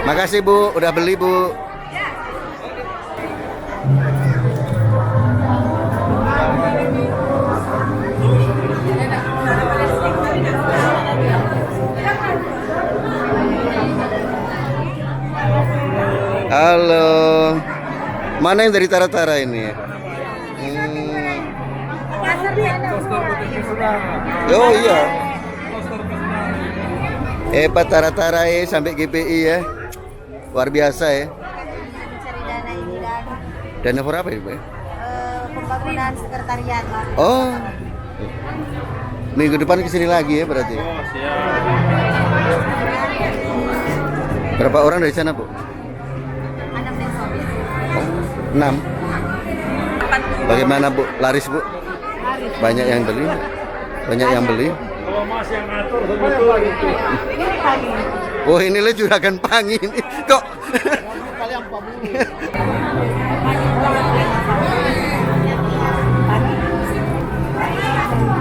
Makasih Bu, udah beli Bu. Halo. Mana yang dari Tara-Tara ini? Oh iya. Pak Tara-Tara sampai GPI ya. Luar biasa ya. Mencari dana ini Dana for apa Ibu? Pembangunan sekretariat. Oh. Minggu depan kesini lagi ya berarti. Oh, siap. Berapa orang dari sana Bu? 6 besok. 6. Bagaimana Bu? Laris Bu? Banyak yang beli? Banyak yang beli? Kalau Mas yang ngatur betul gitu. Oh ini lo juragan Pangi ini. Kok?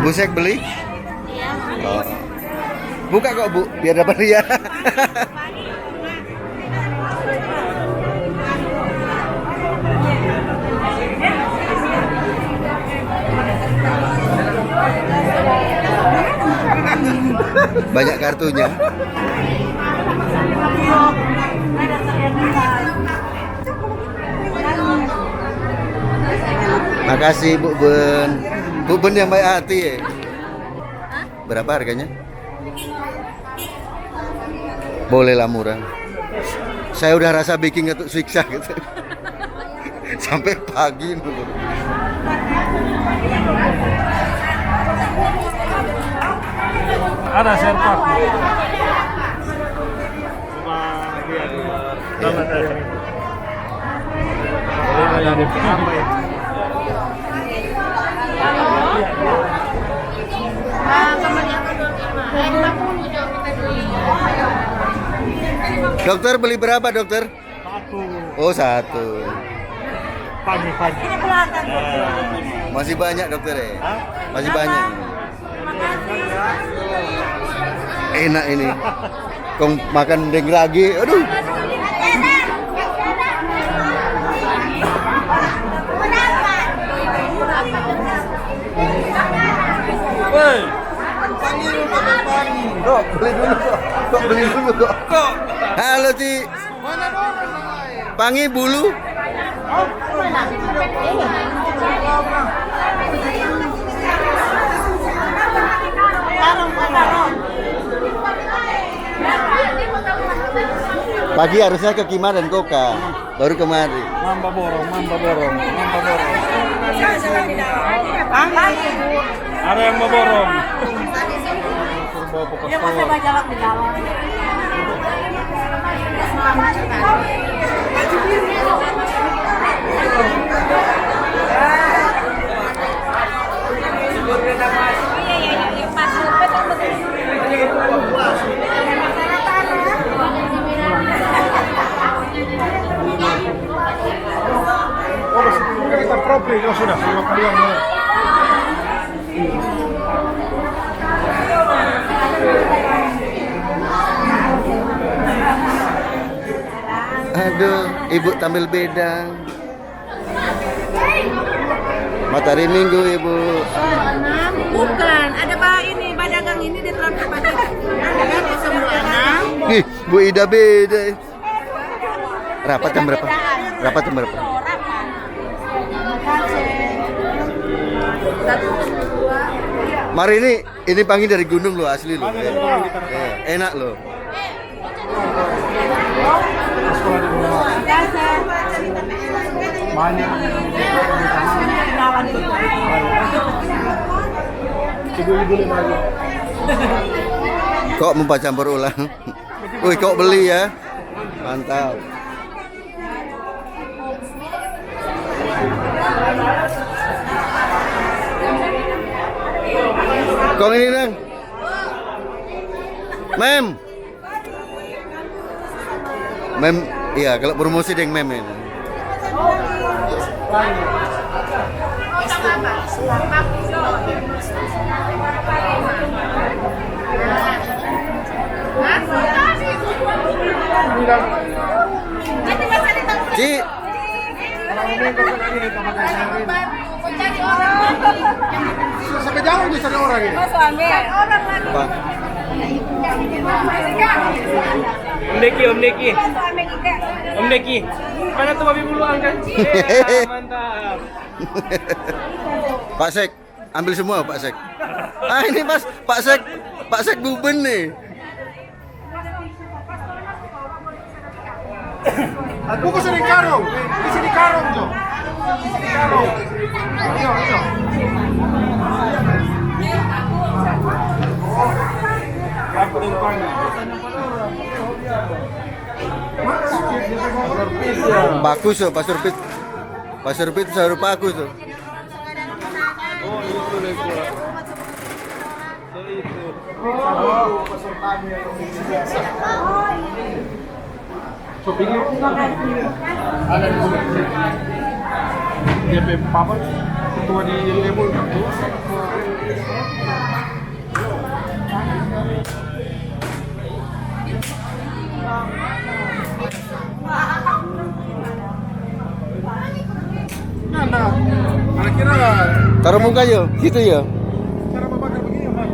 Busek beli? Oh. Buka kok Bu, biar dapat dia. Banyak kartunya. Makasih Bu Ben. Bu Ben yang baik hati ya. Berapa harganya? Bolehlah murah. Saya udah rasa bikin untuk siksa gitu. Sampai pagi nunggu. Ada serpak. Cuma dia dapat dari ini. Dari apa ya? Dokter beli berapa dokter? 1. Oh 1. Pagi. Masih banyak dokter ya? Masih banyak. Enak ini. Kong makan deng lagi. Aduh. Woi. Kok beli dulu kok. Kok beli dulu kok. Kok. Halo Ci. Pangi bulu. Pagi harusnya ke Kima dan Koka, baru kemari. Mamba borong. Ada yang mau borong. Dia masih bajalak di dalam. Kita propri kalau sudah 5 kalian. Aduh, Ibu tampil beda. Matahari Minggu Ibu. Bukan, ada ini pedagang ini di transfer pajak. Ih, Bu Ida beda. Rapat jam berapa? Rapat jam berapa? Mari ini Pangi dari gunung loh, asli loh. Enak loh. Banyak. Ibu-ibu lagi. Kok mau campur ulang? Wih, kok beli ya? Mantap. Kong ini nang. Mem, iya kalau promosi deng mem ini. Ci, Sampai jauh nih cari orang ini. Pak. Om Deki, Om Deki. Om Deki. Mana tuh babi buluan kan? Mantap. Pak Sek, ambil semua Pak Sek. Ah ini Mas, Pak Sek Guben nih. Bungkus di karung. Di sini karung tuh. Di sini karung. Ayo, ayo. Aku depan. Bagus tuh, Pak Surpit. Pak Surpit sahur bagus tuh. Oh, itu lego. Itu. Shopping ada di sini. DP Papa ketua di label itu. Nah, kira-kira Taruh muka yuk, gitu ya. cara membakar begini, Mas.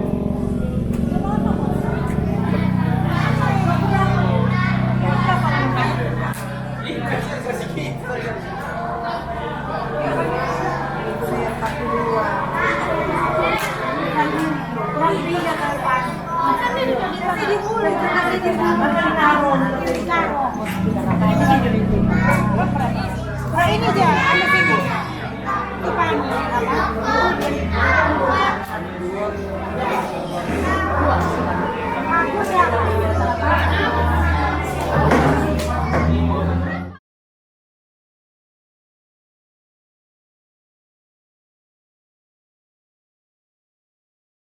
Ini dia,